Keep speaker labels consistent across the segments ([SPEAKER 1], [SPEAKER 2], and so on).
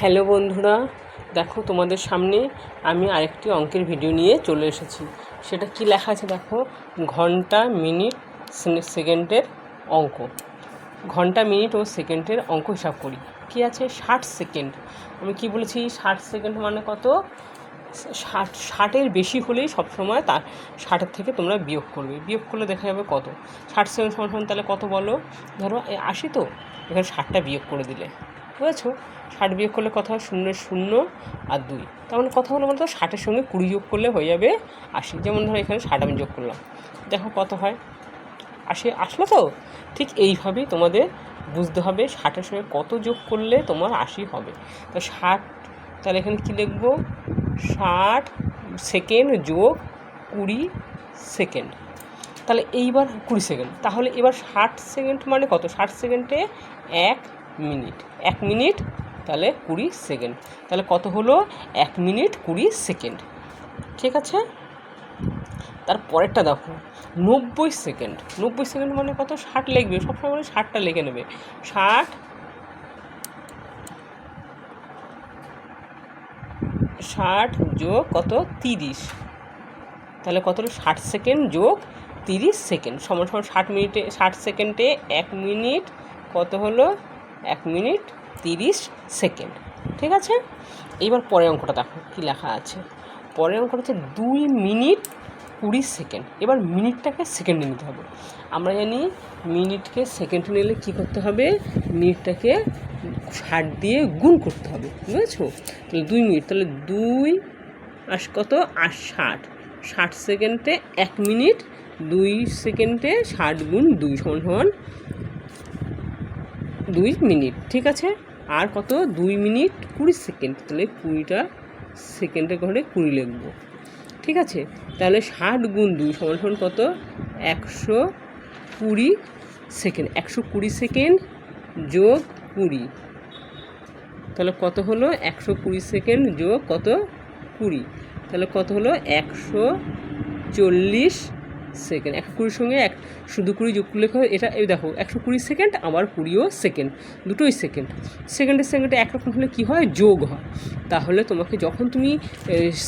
[SPEAKER 1] Hello বন্ধুরা, দেখো তোমাদের সামনে আমি আরেকটি অঙ্কের ভিডিও নিয়ে চলে এসেছি। সেটা কি লেখা আছে দেখো, ঘন্টা মিনিট সেকেন্ডের অঙ্ক। ঘন্টা মিনিট ও সেকেন্ডের অঙ্ক হিসাব করি। কি আছে 60 সেকেন্ড। আমি কি বলেছি 60 সেকেন্ড মানে কত? 60-এর বেশি হলেই সবসময় তার 60-এর থেকে তোমরা বিয়োগ করবে। বিয়োগ করলে দেখা যাবে কত। 60 সেকেন্ড সমান তাহলে কত বলো? ধরো 80, তো এখানে 60টা বিয়োগ করে দিলে, বুঝেছো? 60 বিয়োগ করলে কত হয়? 0 0 আর 2, তার মানে কথা হলো বলতো 60-এর সঙ্গে 20 যোগ করলে হয়ে যাবে 80। যেমন ধরো এখানে 60 আমি যোগ করলাম, দেখো কত হয়, 80 আসলো তো। ঠিক এইভাবেই তোমাদের বুঝতে হবে 60-এর সঙ্গে কত যোগ করলে তোমার 80 হবে। তো 60, তাহলে এখানে কী লিখবো? 60 সেকেন্ড যোগ 20 সেকেন্ড। তাহলে এইবার 20 সেকেন্ড, তাহলে এবার 60 সেকেন্ড মানে কত? 60 সেকেন্ডে 1 মিনিট, 1 মিনিট তাহলে 20 সেকেন্ড। তাহলে কত হলো? 1 মিনিট 20 সেকেন্ড। ঠিক আছে, তারপরেরটা দেখো 90 সেকেন্ড। 90 সেকেন্ড মানে কত? 60 লিখবে, সবসময় মানে 60টা লিখে নেবে। 60 যোগ কত? 30। তাহলে কত হলো? 60 সেকেন্ড যোগ 30 সেকেন্ড সমান 60 মিনিটে 60 সেকেন্ডে 1 মিনিট কত হলো? 1 মিনিট 30 সেকেন্ড। ঠিক আছে, এইবার পরের অঙ্কটা দেখো কী লেখা আছে। পরের অঙ্কটা হচ্ছে 2 মিনিট 20 সেকেন্ড। এবার মিনিটটাকে সেকেন্ডে নিতে হবে। আমরা জানি মিনিটকে সেকেন্ডে নিলে কী করতে হবে? মিনিটটাকে 60 দিয়ে গুণ করতে হবে, বুঝেছো? তাহলে 2 মিনিট, তাহলে 2 আর কত? আর 60 সেকেন্ডে 1 মিনিট, 2 সেকেন্ডে 60 গুণ 2 সমান 2 মিনিট। ঠিক আছে, আর কত? 2 মিনিট 20 সেকেন্ড, তাহলে 20টা সেকেন্ডে করে 20 লিখবো। ঠিক আছে, তাহলে 60 গুণ 2 সমান কত? 120 সেকেন্ড। 120 সেকেন্ড যোগ 20, তাহলে কত হলো? 120 সেকেন্ড যোগ কত? 20, তাহলে কত হলো? 140 সেকেন্ড। 120 সঙ্গে শুধু 20 যোগ করলে এটা এই দেখো 120 সেকেন্ড, আবার 20ও সেকেন্ড, দুটোই সেকেন্ড। সেকেন্ডের সেকেন্ডে একরকম হলে কী হয়? যোগ হয়। তাহলে তোমাকে যখন তুমি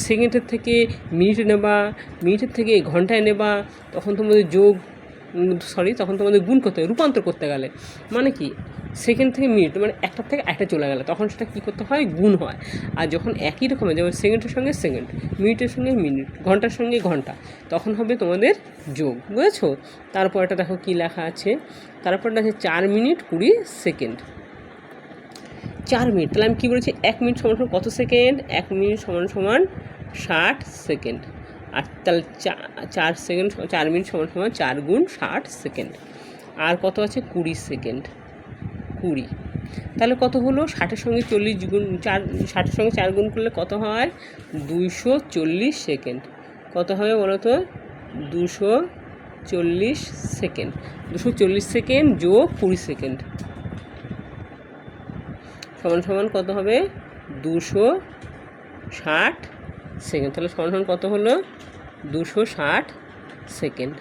[SPEAKER 1] সেকেন্ডের থেকে মিনিটে নেবা, মিনিটের থেকে ঘন্টায় নেবা, তখন তোমাদের তখন তোমাদের গুণ করতে হবে, রূপান্তর করতে গেলে। মানে কি, সেকেন্ড থেকে মিনিট মানে একটার থেকে একটা চলে গেলে তখন সেটা কী করতে হয়? গুণ হয়। আর যখন একই রকমের, যেমন সেকেন্ডের সঙ্গে সেকেন্ড, মিনিটের সঙ্গে মিনিট, ঘন্টার সঙ্গে ঘন্টা, তখন হবে তোমাদের যোগ, বুঝেছো? তারপর এটা দেখো কী লেখা আছে। তারপরটা আছে 4 মিনিট 20 সেকেন্ড। 4 মিনিট, তাহলে আমি কী বলেছি? 1 মিনিট সমান কত সেকেন্ড? 1 মিনিট সমান 60 সেকেন্ড। আর তাহলে 4 মিনিট সমান 4 গুণ 60 সেকেন্ড। আর কত আছে? 20 সেকেন্ড, 20। তাহলে কত হলো? 60-এর সঙ্গে 40 গুণ 4, 60-এর সঙ্গে 4 গুণ করলে কত হয়? 240 সেকেন্ড। কত হবে বলো তো? 240 সেকেন্ড। 240 সেকেন্ড যোগ 20 সেকেন্ড সমান কত হবে? 260 সেকেন্ড। তাহলে সমান কত হলো? 260 সেকেন্ড।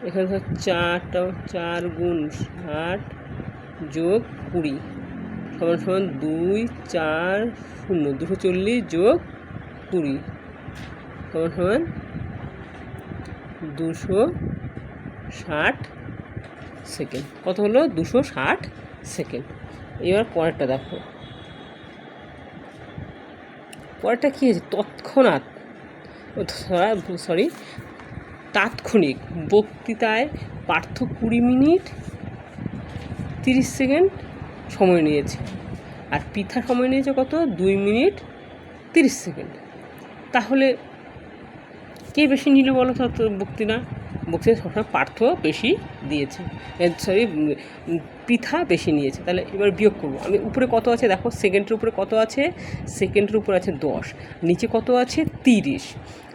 [SPEAKER 1] এখানে 4 গুণ 60 যোগ 20 সমান 2 4 0, 240 যোগ 20 সমান 260 সেকেন্ড। কত হলো? 260 সেকেন্ড। এবার পরেরটা দেখো, পরেরটা কী হয়েছে? তাৎক্ষণিক বক্তৃতায় পার্থ 20 মিনিট 30 সেকেন্ড সময় নিয়েছে, আর পৃথা সময় নিয়েছে কত? 2 মিনিট 30 সেকেন্ড। তাহলে কে বেশি নিল বলো তো? বক্তৃতা সবসময় পার্থ বেশি দিয়েছে, পৃথা বেশি নিয়েছে। তাহলে এবার বিয়োগ করবো। আমি উপরে কত আছে দেখো, সেকেন্ডের উপরে কত আছে? সেকেন্ডের উপরে আছে 10, নিচে কত আছে? 30।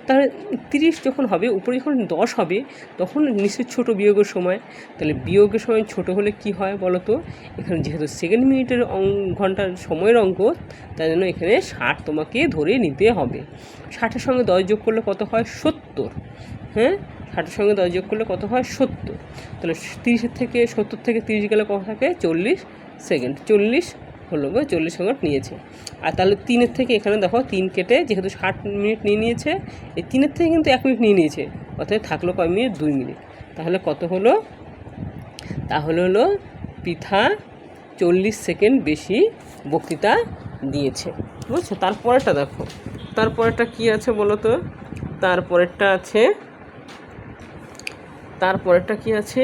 [SPEAKER 1] তাহলে 30 যখন হবে, উপরে যখন 10 হবে, তখন নিশ্চয়ই ছোটো বিয়োগের সময়। তাহলে বিয়োগের সময় ছোটো হলে কি হয় বলো তো? এখানে যেহেতু সেকেন্ড মিনিটের ঘন্টার সময়ের অঙ্ক, তাই জন্য এখানে 60 তোমাকে ধরে নিতে হবে। 60-এর সঙ্গে 10 যোগ করলে কত হয়? 70। হ্যাঁ, 60-এর সঙ্গে 10 যোগ করলে কত হয় 70। তাহলে 30 থেকে 70 থেকে 30 গেলে কত থাকে 40 সেকেন্ড। 40 হলো গো, 40 সেকেন্ড নিয়েছে। আর তাহলে 3-এর থেকে এখানে দেখো 3 কেটে যেহেতু 60 মিনিট নিয়ে নিয়েছে, এই 3-এর থেকে কিন্তু 1 মিনিট নিয়ে নিয়েছে, অর্থাৎ থাকলো কয় মিনিট 2 মিনিট। তাহলে কত হলো, তাহলে হলো পৃথা 40 সেকেন্ড বেশি বক্তৃতা দিয়েছে, বুঝছো। তারপরেরটা দেখো, তারপরেরটা কী আছে বলো তো, তারপরেরটা কি আছে,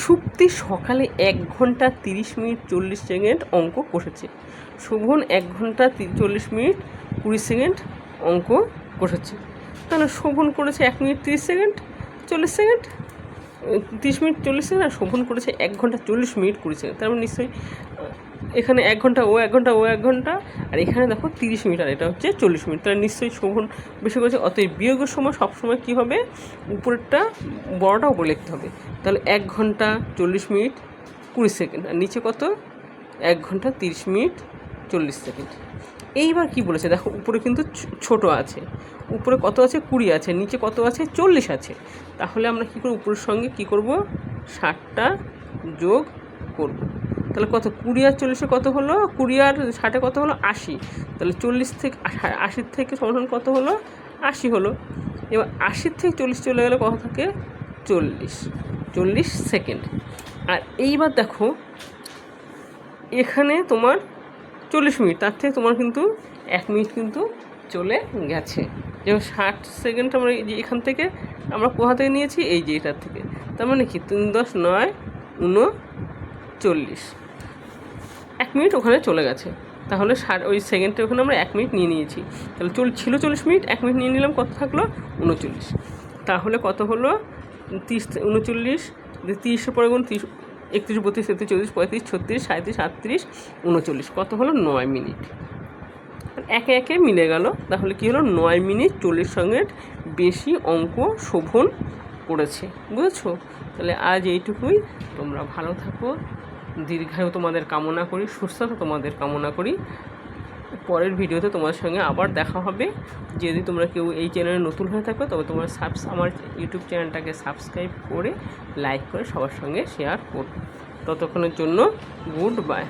[SPEAKER 1] সুপ্তি সকালে 1 ঘন্টা 30 মিনিট 40 সেকেন্ড অঙ্ক কষেছে। শোভন 1 ঘন্টা 40 মিনিট 20 সেকেন্ড অঙ্ক কষেছে। তাহলে শোভন করেছে 1 minute 30 second 40 second, 30 minute 40 second, আর শোভন করেছে 1 ঘন্টা 40 মিনিট 20 সেকেন্ড। তার মানে নিশ্চয়ই এখানে 1 ঘন্টা, ও 1 ঘন্টা, ও 1 ঘন্টা, আর এখানে দেখো 30 মিনিট, আর এটা হচ্ছে 40 মিনিট। তাহলে নিশ্চয়ই শোভন বেশি করেছে। অতএব বিয়োগের সময় সবসময় কী হবে, উপরেরটা বড়টা উপরে লিখতে হবে। তাহলে 1 ঘন্টা 40 মিনিট 20 সেকেন্ড, আর নিচে কত 1 ঘন্টা 30 মিনিট 40 সেকেন্ড। এইবার কি বলেছে দেখো, উপরে কিন্তু ছোট আছে, উপরে কত আছে 20 আছে, নিচে কত আছে 40 আছে। তাহলে আমরা কী করব, উপরের সঙ্গে কী করব 60টা যোগ করব। তাহলে কত 20 আর 40-এ কত হলো, 20 আর 60-এ কত হলো 80। তাহলে 40 থেকে 80 থেকে সমান কত হলো 80 হলো। এবার 80 থেকে 40 চলে গেলে কত থাকে 40 সেকেন্ড। আর এইবার দেখো এখানে তোমার 40 মিনিট, তার থেকে তোমার কিন্তু 1 মিনিট কিন্তু চলে গেছে। যেমন 60 সেকেন্ড আমরা এখান থেকে আমরা কোথা থেকে নিয়েছি, এই যে এটার থেকে। তার মানে কি 3 × 10 = 9 39, 1 মিনিট ওখানে চলে গেছে। তাহলে ওই সেকেন্ডে ওখানে আমরা 1 মিনিট নিয়ে নিয়েছি। তাহলে ছিল 40 মিনিট, 1 মিনিট নিয়ে নিলাম, কত থাকলো 39। তাহলে কত হলো 30 39, 30-এর পরে গুণ 30, 31 32 33 34 35 36 37 38 39, কত হলো 9 মিনিট। একে একে মিলে গেল। তাহলে কি হলো 9 মিনিট 40 সেকেন্ড বেশি অঙ্ক শোভন করেছে, বুঝেছো। তাহলে আজ এইটুকুই, তোমরা ভালো থাকো, দীর্ঘায়ু তোমাদের কামনা করি, সুস্থতা তোমাদের কামনা করি। পরের ভিডিওতে তোমার সঙ্গে আবার দেখা হবে। যদি তোমরা কেউ এই চ্যানেলে নতুন হয়ে থাকো, তবে তোমরা আমার ইউটিউব চ্যানেলটাকে সাবস্ক্রাইব করে লাইক করে সবার সঙ্গে শেয়ার করো। ততক্ষণের জন্য গুড বাই।